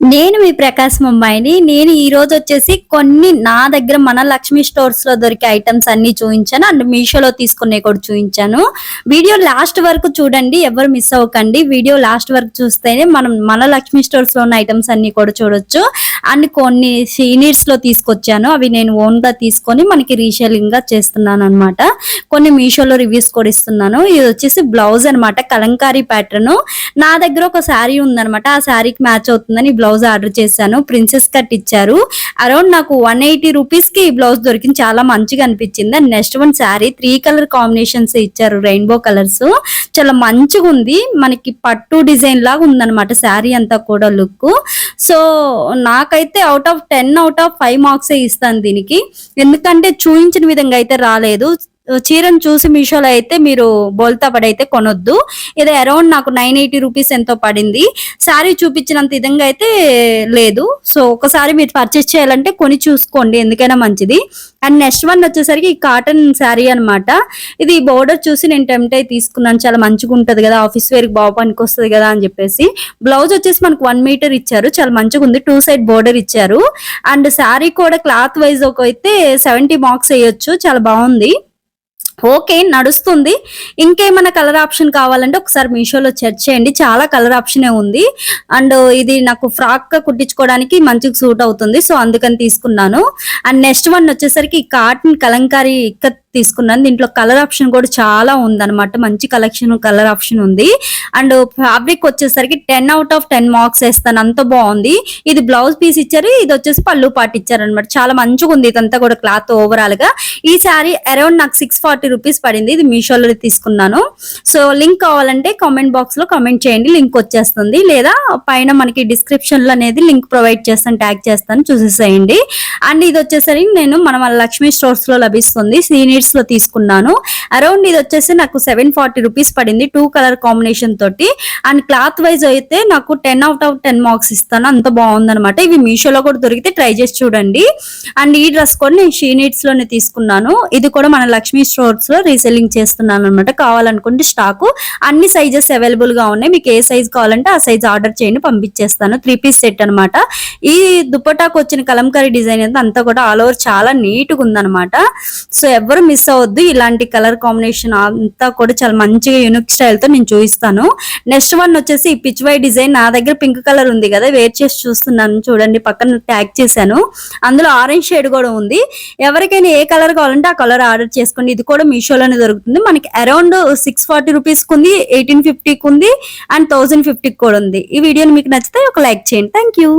నేను మీ ప్రకాశ్ ముంబైని. నేను ఈరోజు వచ్చేసి కొన్ని నా దగ్గర మన లక్ష్మీ స్టోర్స్‌లో దొరికే ఐటెమ్స్ అన్నీ చూయించాను. అండ్ మీషోలో తీసుకున్నయి కూడా చూయించాను. వీడియో లాస్ట్ వరకు చూడండి. ఎవరు మిస్ అవ్వకండి. వీడియో లాస్ట్ వరకు చూస్తేనే మనం మన లక్ష్మీ స్టోర్స్‌లో ఉన్న ఐటెమ్స్ అన్నీ కూడా చూడొచ్చు. అండ్ కొన్ని సీనియర్స్‌లో తీసుకొచ్చాను. అవి నేను ఓన్‌గా తీసుకొని మనకి రీసేలింగ్‌గా చేస్తున్నాననమాట. కొన్ని మీషోలో రివ్యూస్ కూడా ఇస్తున్నాను. ఇది వచ్చేసి బ్లౌజ్ అనమాట. కలంకారీ ప్యాటర్న్. నా దగ్గర ఒక శారీ ఉందనమాట. ఆ శారీకి మ్యాచ్ అవుతుందని బ్లౌజ్ ఆర్డర్ చేశాను. ప్రిన్సెస్ కట్ ఇచ్చారు. అరౌండ్ నాకు 180 రూపీస్‌కి ఈ బ్లౌజ్ దొరికింది. చాలా మంచిగా అనిపించింది. And next one sari 3 colour combinations ఇచ్చారు. Rainbow colours. చాలా మంచిగుంది. మనకి పట్టు డిజైన్ లాగా ఉందన్నమాట శారీ అంతా కూడా లుక్. సో నాకైతే అవుట్ ఆఫ్ 10 అవుట్ ఆఫ్ 5 మార్క్సే ఇస్తాను దీనికి. ఎందుకంటే చూయించిన విధంగా అయితే రాలేదు. చీరను చూసి మీషోలో అయితే మీరు బోల్తా పడైతే కొనొద్దు. ఇది అరౌండ్ నాకు 980 రూపీస్ ఎంతో పడింది. శారీ చూపించినంత విధంగా అయితే లేదు. సో ఒకసారి మీరు పర్చేస్ చేయాలంటే కొని చూసుకోండి, ఎందుకైనా మంచిది. అండ్ నెక్స్ట్ వన్ వచ్చేసరికి కాటన్ శారీ అనమాట. ఇది బోర్డర్ చూసి నేను టెంప్ట్ అయి తీసుకున్నాను. చాలా మంచిగా ఉంటది కదా, ఆఫీస్ వేర్ కి బాగా పనికొస్తుంది కదా అని చెప్పేసి. బ్లౌజ్ వచ్చేసి మనకు 1 మీటర్ ఇచ్చారు. చాలా మంచిగా ఉంది. 2 సైడ్ బోర్డర్ ఇచ్చారు. అండ్ శారీ కూడా క్లాత్ వైజ్ ఒక అయితే 70 మార్క్స్ వేయొచ్చు. చాలా బాగుంది. ఓకే, నడుస్తుంది. ఇంకేమైనా కలర్ ఆప్షన్ కావాలంటే ఒకసారి మీషోలో సెర్చ్ చేయండి. చాలా కలర్ ఆప్షనే ఉంది. అండ్ ఇది నాకు ఫ్రాక్ గా కుట్టించుకోవడానికి మంచిగా సూట్ అవుతుంది. సో అందుకని తీసుకున్నాను. అండ్ నెక్స్ట్ వన్ వచ్చేసరికి కాటన్ కలంకారీ ఇక్కత్ తీసుకున్నాను. దీంట్లో కలర్ ఆప్షన్ కూడా చాలా ఉందన్నమాట. మంచి కలెక్షన్ కలర్ ఆప్షన్ ఉంది. అండ్ ఫ్యాబ్రిక్ వచ్చేసరికి 10 అవుట్ ఆఫ్ 10 మార్క్స్ వేస్తాను. అంత బాగుంది. ఇది బ్లౌజ్ పీస్ ఇచ్చారు. ఇది వచ్చేసి పళ్ళు పాటు ఇచ్చారు అనమాట. చాలా మంచిగా ఉంది. ఇదంతా కూడా క్లాత్ ఓవరాల్ గా. ఈ సారీ అరౌండ్ నాకు 640 రూపీస్ పడింది. ఇది మీషోలో తీసుకున్నాను. సో లింక్ కావాలంటే కామెంట్ బాక్స్ లో కామెంట్ చేయండి, లింక్ వచ్చేస్తుంది. లేదా పైన మనకి డిస్క్రిప్షన్ లో అనేది లింక్ ప్రొవైడ్ చేస్తాను, ట్యాగ్ చేస్తాను, చూసేసేయండి. అండ్ ఇది వచ్చేసరికి నేను మన లక్ష్మీ స్టోర్స్ లో లభిస్తుంది. సీనియర్స్ లో తీసుకున్నాను. అరౌండ్ ఇది వచ్చేసి నాకు 740 రూపీస్ పడింది. 2 కలర్ కాంబినేషన్ తోటి. అండ్ క్లాత్ వైజ్ అయితే నాకు 10 అవుట్ ఆఫ్ 10 మార్క్స్ ఇస్తాను. అంత బాగుందనమాట. ఇవి మీషోలో కూడా దొరికితే ట్రై చేసి చూడండి. అండ్ ఈ డ్రెస్ కూడా నేను షీనీడ్స్ లోనే తీసుకున్నాను. ఇది కూడా మన లక్ష్మీ స్టోర్స్ లో రీసెల్లింగ్ చేస్తున్నాను అనమాట. కావాలనుకుంటే స్టాక్ అన్ని సైజెస్ అవైలబుల్ గా ఉన్నాయి. మీకు ఏ సైజ్ కావాలంటే ఆ సైజ్ ఆర్డర్ చేయండి, పంపించేస్తాను. 3 పీస్ సెట్ అనమాట. ఈ దుపట్టాకు వచ్చిన కలంకారీ డిజైన్ అంతా కూడా ఆల్ ఓవర్ చాలా నీట్ గా ఉందన్నమాట. సో ఎవరు మిస్ అవ్వద్దు. ఇలాంటి కలర్ కాంబినేషన్ అంతా కూడా చాలా మంచిగా యూనిక్ స్టైల్ తో నేను చూపిస్తాను. నెక్స్ట్ వన్ వచ్చేసి పిచ్ వై డిజైన్. నా దగ్గర పింక్ కలర్ ఉంది కదా, వేర్ చేసి చూస్తున్నాను చూడండి. పక్కన ట్యాగ్ చేశాను. అందులో ఆరెంజ్ షేడ్ కూడా ఉంది. ఎవరికైనా ఏ కలర్ కావాలంటే ఆ కలర్ ఆర్డర్ చేసుకోండి. ఇది కూడా మీషోలోనే దొరుకుతుంది. మనకి అరౌండ్ 640 రూపీస్ కి ఉంది, 1850 కి ఉంది, అండ్ 1050 కూడా ఉంది. ఈ వీడియోని మీకు నచ్చితే ఒక లైక్ చేయండి. Thank you.